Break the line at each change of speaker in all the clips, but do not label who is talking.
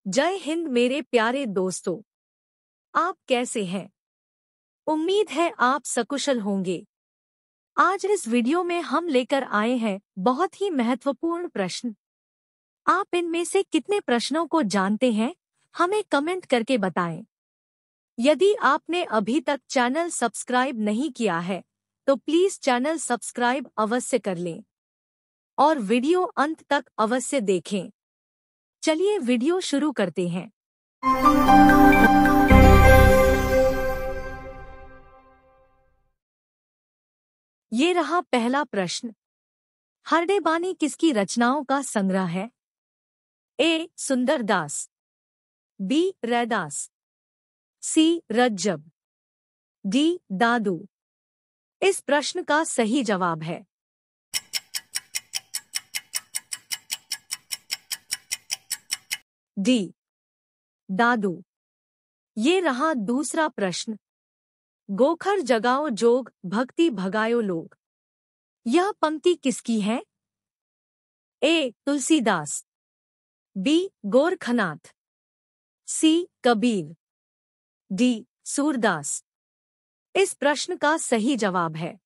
जय हिंद मेरे प्यारे दोस्तों। आप कैसे हैं? उम्मीद है आप सकुशल होंगे। आज इस वीडियो में हम लेकर आए हैं बहुत ही महत्वपूर्ण प्रश्न। आप इनमें से कितने प्रश्नों को जानते हैं, हमें कमेंट करके बताएं। यदि आपने अभी तक चैनल सब्सक्राइब नहीं किया है तो प्लीज चैनल सब्सक्राइब अवश्य कर लें और वीडियो अंत तक अवश्य देखें। चलिए वीडियो शुरू करते हैं। ये रहा पहला प्रश्न। हरडेबानी किसकी रचनाओं का संग्रह है? ए. सुंदरदास, बी. रैदास, सी. रज्जब, डी. दादू। इस प्रश्न का सही जवाब है डी. दादू। ये रहा दूसरा प्रश्न। गोखर जगाओ जोग भक्ति भगायो लोग, यह पंक्ति किसकी है? ए. तुलसीदास, बी. गोरखनाथ, सी. कबीर, डी. सूरदास। इस प्रश्न का सही जवाब है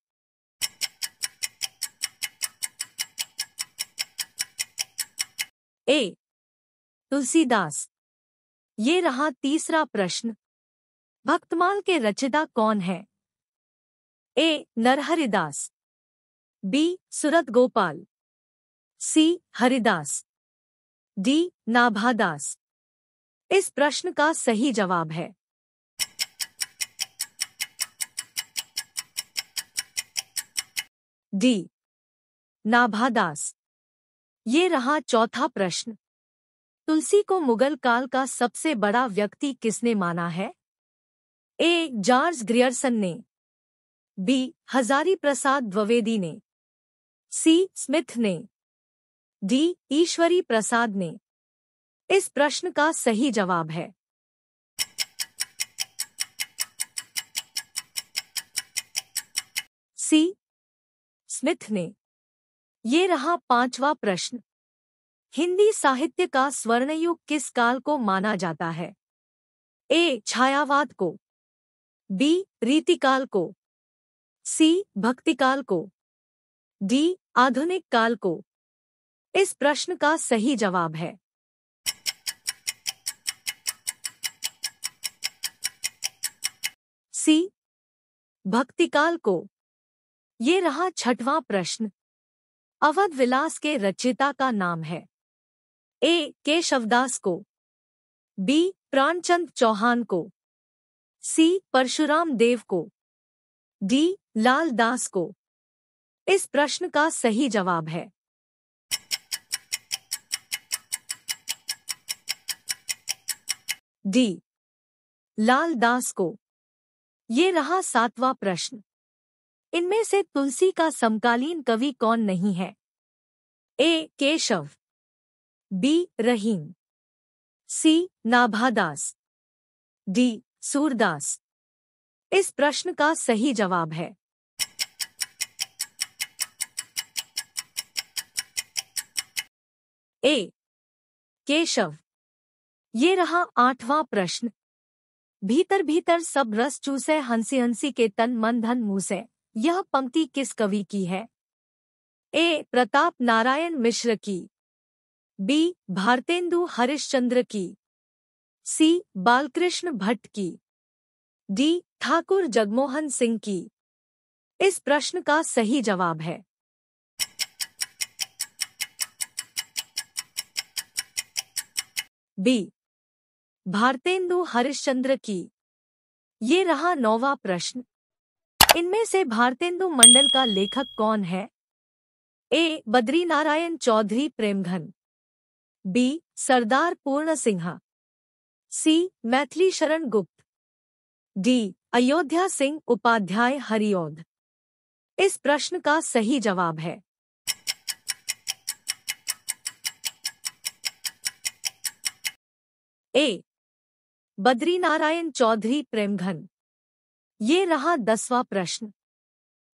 ए. तुलसीदास। ये रहा तीसरा प्रश्न। भक्तमाल के रचयिता कौन है? ए. नरहरिदास, बी. सुरत गोपाल, सी. हरिदास, डी. नाभादास। इस प्रश्न का सही जवाब है डी. नाभादास। ये रहा चौथा प्रश्न। तुलसी को मुगल काल का सबसे बड़ा व्यक्ति किसने माना है? ए. जॉर्ज ग्रियर्सन ने, बी. हजारी प्रसाद द्विवेदी ने, सी. स्मिथ ने, डी. ईश्वरी प्रसाद ने। इस प्रश्न का सही जवाब है सी. स्मिथ ने। ये रहा पांचवा प्रश्न। हिंदी साहित्य का स्वर्णयुग किस काल को माना जाता है? ए. छायावाद को, बी. रीतिकाल को, सी. भक्तिकाल को, डी. आधुनिक काल को। इस प्रश्न का सही जवाब है सी. भक्तिकाल को। ये रहा छठवां प्रश्न। अवध विलास के रचयिता का नाम है? ए. केशवदास को, बी. प्राणचंद चौहान को, सी. परशुराम देव को, डी. लाल दास को। इस प्रश्न का सही जवाब है डी. लाल दास को। ये रहा सातवां प्रश्न। इनमें से तुलसी का समकालीन कवि कौन नहीं है? ए. केशव, बी. रहीम, सी. नाभादास, डी. सूरदास। इस प्रश्न का सही जवाब है ए. केशव। ये रहा आठवां प्रश्न। भीतर भीतर सब रस चूसे हंसी हंसी के तन मन धन मूसे, यह पंक्ति किस कवि की है? ए. प्रताप नारायण मिश्र की, बी. भारतेंदु हरिश्चंद्र की, सी. बालकृष्ण भट्ट की, डी. ठाकुर जगमोहन सिंह की। इस प्रश्न का सही जवाब है बी. भारतेंदु हरिश्चंद्र की। ये रहा नौवां प्रश्न। इनमें से भारतेंदु मंडल का लेखक कौन है? ए. बद्रीनारायण चौधरी प्रेमघन, बी. सरदार पूर्ण सिंह, सी. मैथिली शरण गुप्त, डी. अयोध्या सिंह उपाध्याय हरिऔध। इस प्रश्न का सही जवाब है ए. बद्रीनारायण चौधरी प्रेमघन। ये रहा 10वां प्रश्न।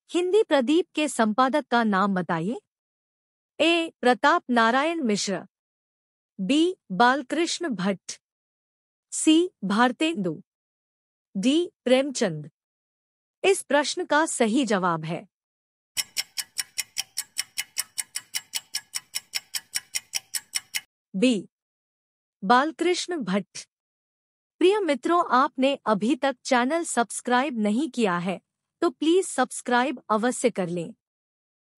हिंदी प्रदीप के संपादक का नाम बताइए। ए. प्रताप नारायण मिश्र, बी बालकृष्ण भट्ट, सी भारतेंदु, डी प्रेमचंद। इस प्रश्न का सही जवाब है बी बालकृष्ण भट्ट। प्रिय मित्रों, आपने अभी तक चैनल सब्सक्राइब नहीं किया है तो प्लीज सब्सक्राइब अवश्य कर लें।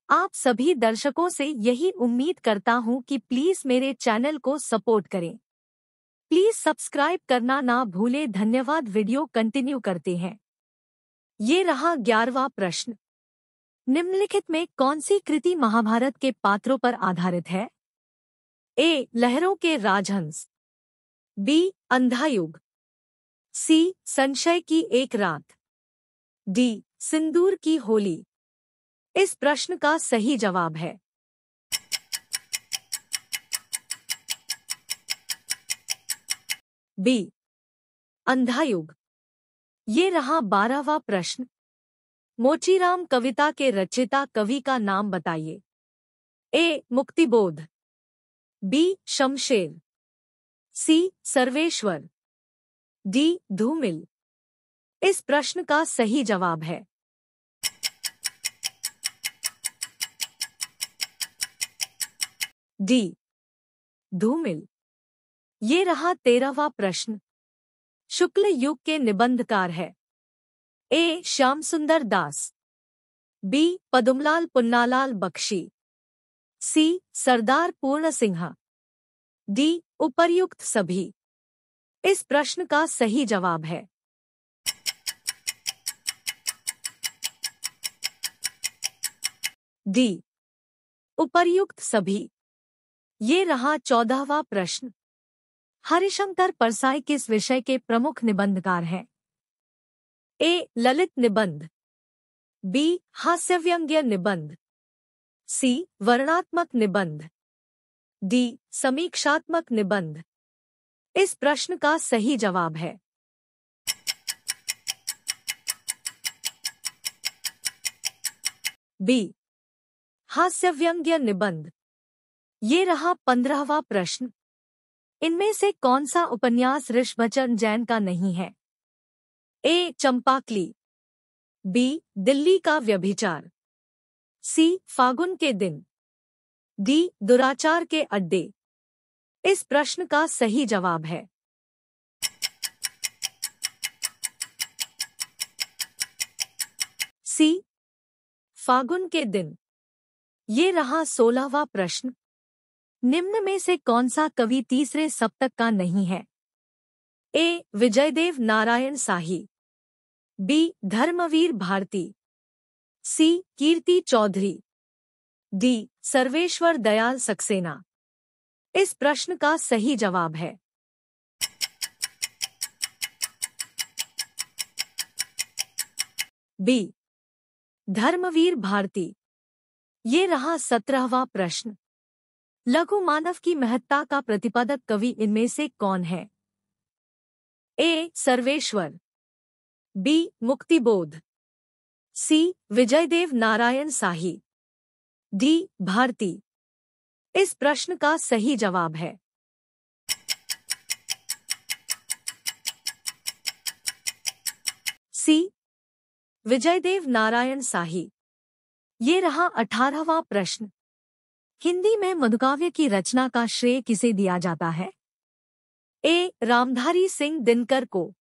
आप सभी दर्शकों से यही उम्मीद करता हूं कि प्लीज मेरे चैनल को सपोर्ट करें। प्लीज सब्सक्राइब करना ना भूलें। धन्यवाद। वीडियो कंटिन्यू करते हैं। ये रहा 11वां प्रश्न। निम्नलिखित में कौन सी कृति महाभारत के पात्रों पर आधारित है? ए लहरों के राजहंस, बी अंधायुग, सी संशय की एक रात, डी सिंदूर की होली। इस प्रश्न का सही जवाब है बी अंधायुग। ये रहा 12वां प्रश्न। मोचीराम कविता के रचयिता कवि का नाम बताइए। ए मुक्तिबोध, बी शमशेर, सी सर्वेश्वर, डी धूमिल। इस प्रश्न का सही जवाब है डी धूमिल। ये रहा 13वां प्रश्न। शुक्ल युग के निबंधकार है। ए श्याम सुंदर दास, बी पदुमलाल पुन्नालाल बख्शी, सी सरदार पूर्ण सिंह, डी उपर्युक्त सभी। इस प्रश्न का सही जवाब है डी उपर्युक्त सभी। ये रहा 14वां प्रश्न। हरिशंकर परसाई किस विषय के प्रमुख निबंधकार हैं? ए ललित निबंध, बी हास्यव्यंग्य निबंध, सी वर्णात्मक निबंध, डी समीक्षात्मक निबंध। इस प्रश्न का सही जवाब है बी हास्यव्यंग्य निबंध। ये रहा 15वां प्रश्न। इनमें से कौन सा उपन्यास ऋषभचरण जैन का नहीं है? ए चंपाकली, बी दिल्ली का व्यभिचार, सी फागुन के दिन, डी दुराचार के अड्डे। इस प्रश्न का सही जवाब है सी फागुन के दिन। ये रहा 16वां प्रश्न। निम्न में से कौन सा कवि तीसरे सप्तक का नहीं है? ए विजयदेव नारायण शाही, बी धर्मवीर भारती, सी कीर्ति चौधरी, डी सर्वेश्वर दयाल सक्सेना। इस प्रश्न का सही जवाब है बी धर्मवीर भारती। ये रहा 17वां प्रश्न। लघु मानव की महत्ता का प्रतिपादक कवि इनमें से कौन है? ए सर्वेश्वर, बी मुक्तिबोध, सी विजयदेव नारायण शाही, डी भारती। इस प्रश्न का सही जवाब है सी विजयदेव नारायण शाही। ये रहा 18वां प्रश्न। हिंदी में मधुकाव्य की रचना का श्रेय किसे दिया जाता है? ए रामधारी सिंह दिनकर को,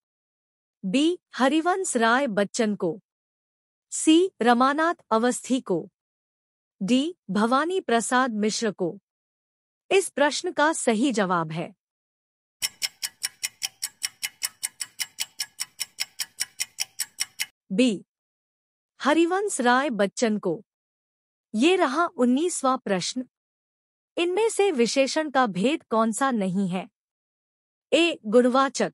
बी हरिवंश राय बच्चन को, सी रमानाथ अवस्थी को, डी भवानी प्रसाद मिश्र को। इस प्रश्न का सही जवाब है बी हरिवंश राय बच्चन को। ये रहा 19वां प्रश्न। इनमें से विशेषण का भेद कौन सा नहीं है? ए गुणवाचक,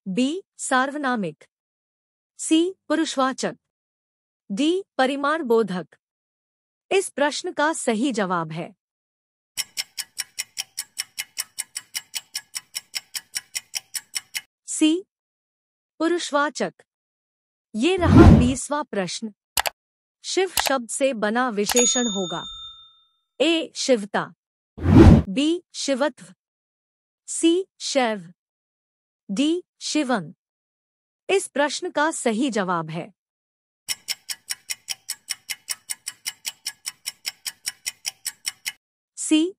बी सार्वनामिक, सी पुरुषवाचक, डी परिमाण बोधक। इस प्रश्न का सही जवाब है सी पुरुषवाचक। ये रहा 20वां प्रश्न। शिव शब्द से बना विशेषण होगा। ए शिवता, बी शिवत्व, सी शैव, डी शिवम। इस प्रश्न का सही जवाब है सी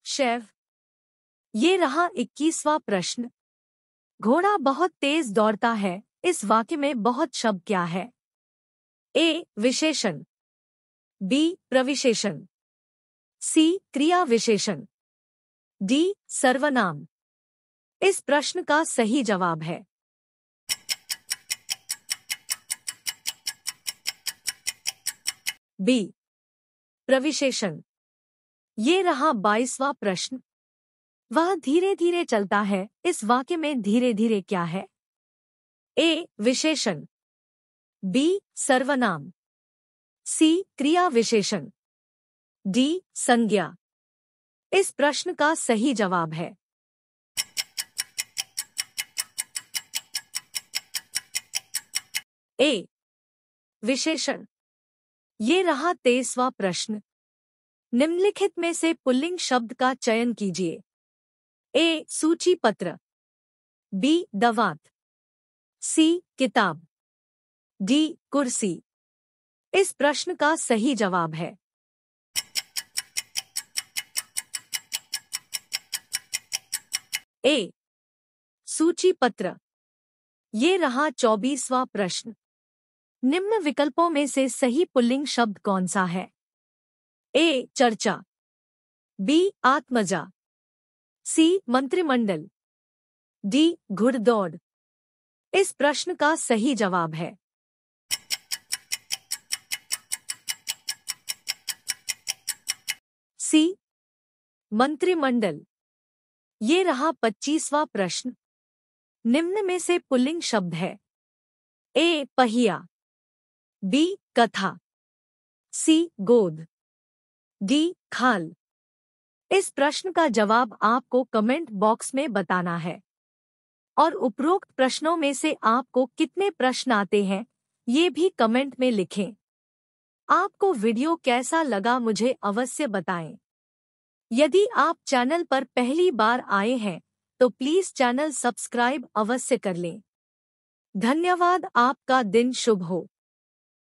शैव। ये रहा 21वां प्रश्न। घोड़ा बहुत तेज दौड़ता है, इस वाक्य में बहुत शब्द क्या है? ए विशेषण, बी प्रविशेषण, सी क्रिया विशेषण, डी सर्वनाम। इस प्रश्न का सही जवाब है बी प्रविशेषण। ये रहा 22वां प्रश्न। वह धीरे धीरे चलता है, इस वाक्य में धीरे धीरे क्या है? ए विशेषण, बी सर्वनाम, सी क्रिया विशेषण, डी संज्ञा। इस प्रश्न का सही जवाब है ए विशेषण। ये रहा 23वां प्रश्न। निम्नलिखित में से पुल्लिंग शब्द का चयन कीजिए। ए सूची पत्र, बी दवात, सी किताब, डी कुर्सी। इस प्रश्न का सही जवाब है ए सूची पत्र। ये रहा 24वां प्रश्न। निम्न विकल्पों में से सही पुल्लिंग शब्द कौन सा है? ए चर्चा, बी आत्मजा, सी मंत्रिमंडल, डी घुड़दौड़। इस प्रश्न का सही जवाब है सी मंत्रिमंडल। ये रहा 25वां प्रश्न। निम्न में से पुल्लिंग शब्द है? ए पहिया, बी कथा, सी गोद, डी खाल। इस प्रश्न का जवाब आपको कमेंट बॉक्स में बताना है। और उपरोक्त प्रश्नों में से आपको कितने प्रश्न आते हैं, ये भी कमेंट में लिखें। आपको वीडियो कैसा लगा मुझे अवश्य बताएं। यदि आप चैनल पर पहली बार आए हैं तो प्लीज चैनल सब्सक्राइब अवश्य कर लें। धन्यवाद। आपका दिन शुभ हो।